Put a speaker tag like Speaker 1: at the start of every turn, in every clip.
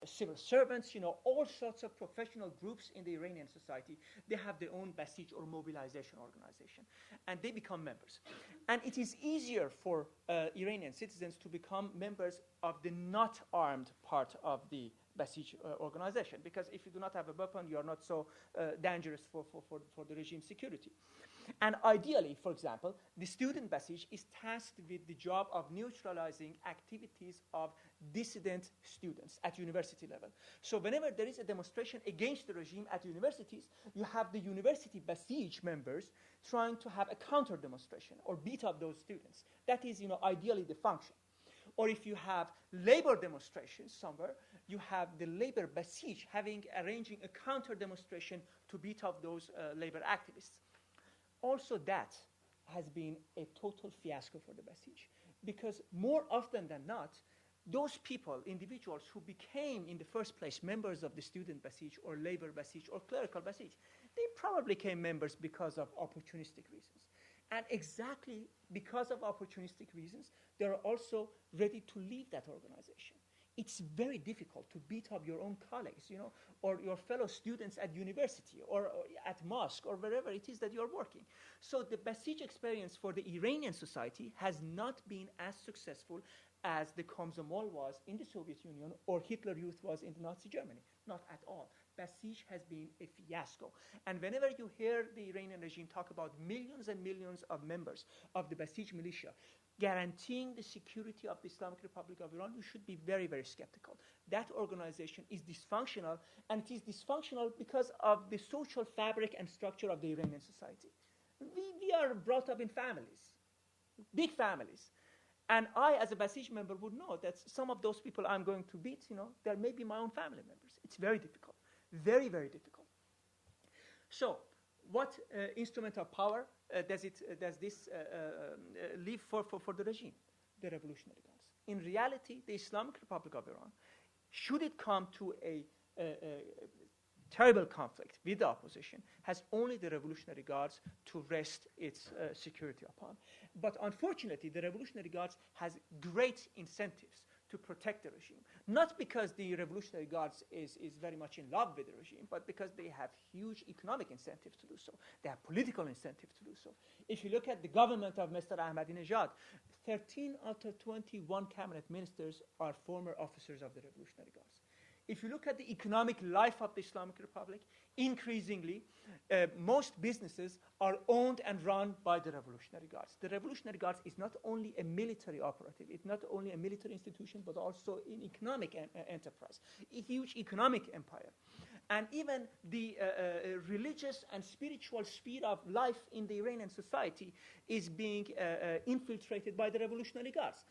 Speaker 1: civil servants, all sorts of professional groups in the Iranian society. They have their own Basij or mobilization organization, and they become members. And it is easier for Iranian citizens to become members of the not armed part of the Basij organization, because if you do not have a weapon, you are not so dangerous for the regime's security. And ideally, for example, the student Basij is tasked with the job of neutralizing activities of dissident students at university level. So whenever there is a demonstration against the regime at universities, you have the university Basij members trying to have a counter demonstration or beat up those students. That is, ideally the function. Or if you have labor demonstrations somewhere, you have the labor Basij arranging a counter demonstration to beat up those labor activists. Also, that has been a total fiasco for the Basij, because more often than not, those people, individuals who became in the first place members of the student Basij or labor Basij or clerical Basij, they probably became members because of opportunistic reasons. And exactly because of opportunistic reasons, they are also ready to leave that organization. It's very difficult to beat up your own colleagues, or your fellow students at university or at mosque or wherever it is that you're working. So the Basij experience for the Iranian society has not been as successful as the Komsomol was in the Soviet Union or Hitler Youth was in Nazi Germany. Not at all. Basij has been a fiasco. And whenever you hear the Iranian regime talk about millions and millions of members of the Basij militia guaranteeing the security of the Islamic Republic of Iran, you should be very, very skeptical. That organization is dysfunctional, and it is dysfunctional because of the social fabric and structure of the Iranian society. We are brought up in families, big families. And I, as a Basij member, would know that some of those people I'm going to beat, they may be my own family members. It's very difficult, very, very difficult. So, what instrument of power does this leave for the regime? The Revolutionary Guards. In reality, the Islamic Republic of Iran, should it come to a terrible conflict with the opposition, has only the Revolutionary Guards to rest its security upon. But unfortunately, the Revolutionary Guards has great incentives to protect the regime. Not because the Revolutionary Guards is very much in love with the regime, but because they have huge economic incentives to do so. They have political incentives to do so. If you look at the government of Mr. Ahmadinejad, 13 out of 21 cabinet ministers are former officers of the Revolutionary Guards. If you look at the economic life of the Islamic Republic, increasingly, most businesses are owned and run by the Revolutionary Guards. The Revolutionary Guards is not only a military operative, it's not only a military institution, but also an economic enterprise, a huge economic empire. And even the religious and spiritual sphere of life in the Iranian society is being infiltrated by the Revolutionary Guards.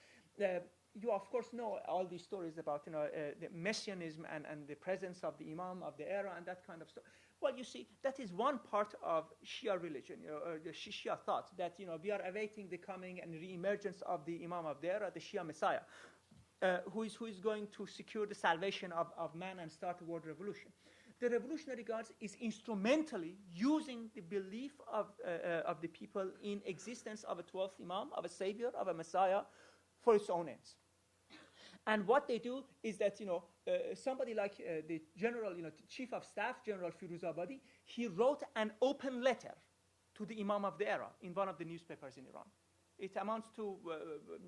Speaker 1: You, of course, know all these stories about the messianism and the presence of the Imam of the era and that kind of stuff. Well, you see, that is one part of Shia religion, the Shia thought, that we are awaiting the coming and re-emergence of the Imam of the era, the Shia Messiah, who is going to secure the salvation of man and start a world revolution. The Revolutionary Guards is instrumentally using the belief of the people in existence of a 12th Imam, of a savior, of a Messiah, for its own ends. And what they do is that, somebody like the general, chief of staff, General Firuzabadi, he wrote an open letter to the Imam of the era in one of the newspapers in Iran. It amounts to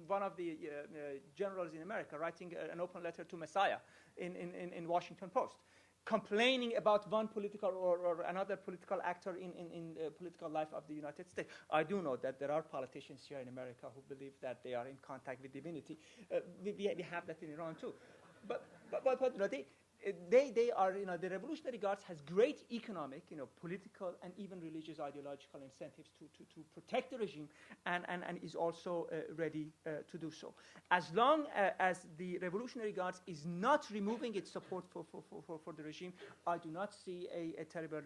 Speaker 1: one of the generals in America writing an open letter to Messiah in Washington Post, complaining about one political or another political actor in the political life of the United States. I do know that there are politicians here in America who believe that they are in contact with divinity. We have that in Iran too. But they are, the Revolutionary Guards has great economic, political and even religious ideological incentives to protect the regime and is also ready to do so. As long as the Revolutionary Guards is not removing its support for the regime, I do not see a terrible,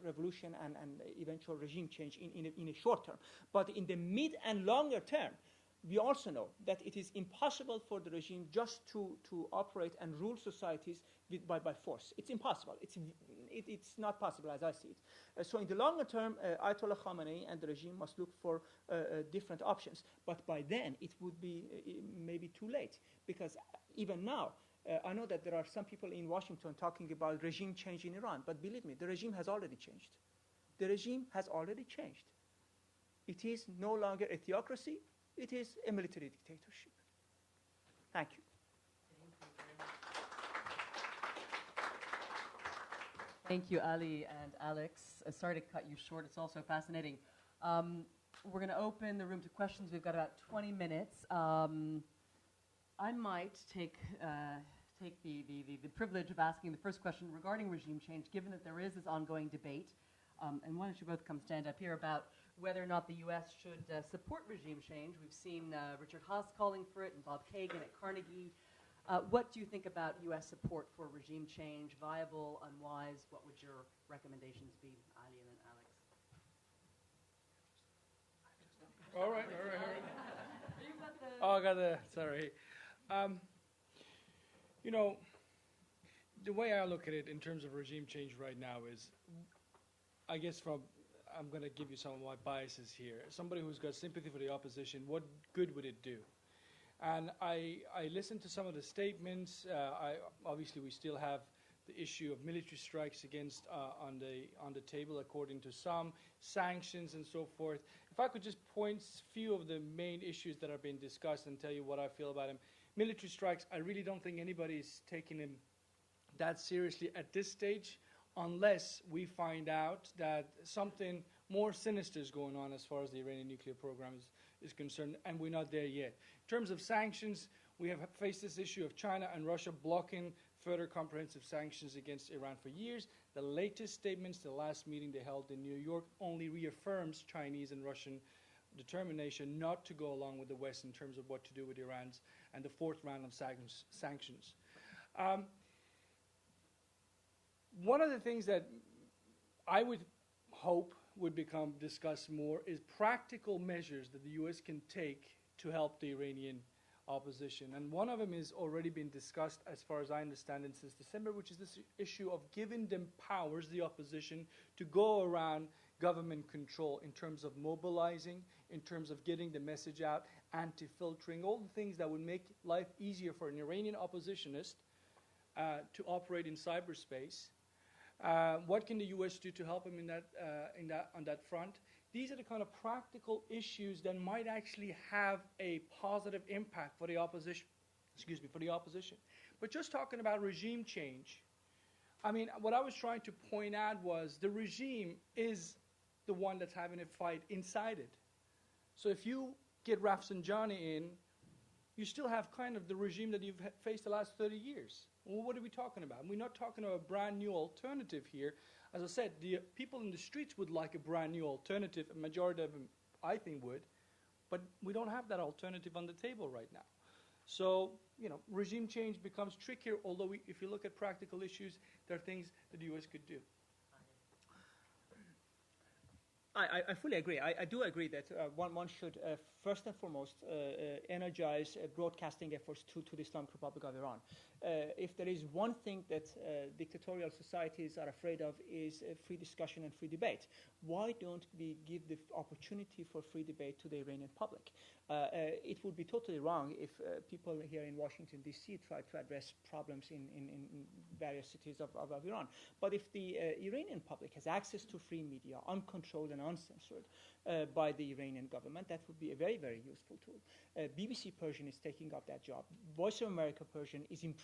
Speaker 1: revolution and eventual regime change in a short term. But in the mid and longer term, we also know that it is impossible for the regime just to operate and rule societies by force. It's impossible. It's not possible as I see it. So in the longer term, Ayatollah Khamenei and the regime must look for different options. But by then, it would be maybe too late. Because even now, I know that there are some people in Washington talking about regime change in Iran. But believe me, the regime has already changed. The regime has already changed. It is no longer a theocracy. It is a military dictatorship. Thank you.
Speaker 2: Thank you, Ali and Alex. Sorry to cut you short. It's also fascinating. We're going to open the room to questions. We've got about 20 minutes. I might take the privilege of asking the first question regarding regime change, given that there is this ongoing debate. And why don't you both come stand up here about whether or not the U.S. should support regime change. We've seen Richard Haas calling for it and Bob Kagan at Carnegie. What do you think about U.S. support for regime change? Viable, unwise? What would your recommendations be, Ali and then Alex?
Speaker 3: All right. Oh, I got the, sorry. You know, the way I look at it in terms of regime change right now is, I guess I'm going to give you some of my biases here. Somebody who's got sympathy for the opposition, what good would it do? And I listened to some of the statements. Obviously, we still have the issue of military strikes against on the table, according to some, sanctions and so forth. If I could just point a few of the main issues that are being discussed and tell you what I feel about them. Military strikes, I really don't think anybody's taking them that seriously at this stage, unless we find out that something more sinister is going on as far as the Iranian nuclear program is concerned, and we're not there yet. In terms of sanctions, we have faced this issue of China and Russia blocking further comprehensive sanctions against Iran for years. The latest statements, the last meeting they held in New York, only reaffirms Chinese and Russian determination not to go along with the West in terms of what to do with Iran's and the fourth round of sanctions. One of the things that I would hope would become discussed more is practical measures that the U.S. can take to help the Iranian opposition. And one of them is already been discussed, as far as I understand it, since December, which is this issue of giving them powers, the opposition, to go around government control in terms of mobilizing, in terms of getting the message out, anti-filtering, all the things that would make life easier for an Iranian oppositionist to operate in cyberspace. What can the U.S. do to help him on that front? These are the kind of practical issues that might actually have a positive impact for the opposition. But just talking about regime change, I mean, what I was trying to point out was the regime is the one that's having a fight inside it. So if you get Rafsanjani in, you still have kind of the regime that you've faced the last 30 years. Well, what are we talking about? We're not talking about a brand new alternative here. As I said, the people in the streets would like a brand new alternative. A majority of them, I think, would. But we don't have that alternative on the table right now. So, you know, regime change becomes trickier, although if you look at practical issues, there are things that the U.S. could do.
Speaker 1: I fully agree. I do agree that one should first and foremost energize broadcasting efforts to the Islamic Republic of Iran. If there is one thing that dictatorial societies are afraid of is free discussion and free debate. Why don't we give the opportunity for free debate to the Iranian public? It would be totally wrong if people here in Washington, D.C. try to address problems in various cities of Iran. But if the Iranian public has access to free media, uncontrolled and uncensored by the Iranian government, that would be a very, very useful tool. BBC Persian is taking up that job. Voice of America Persian is improving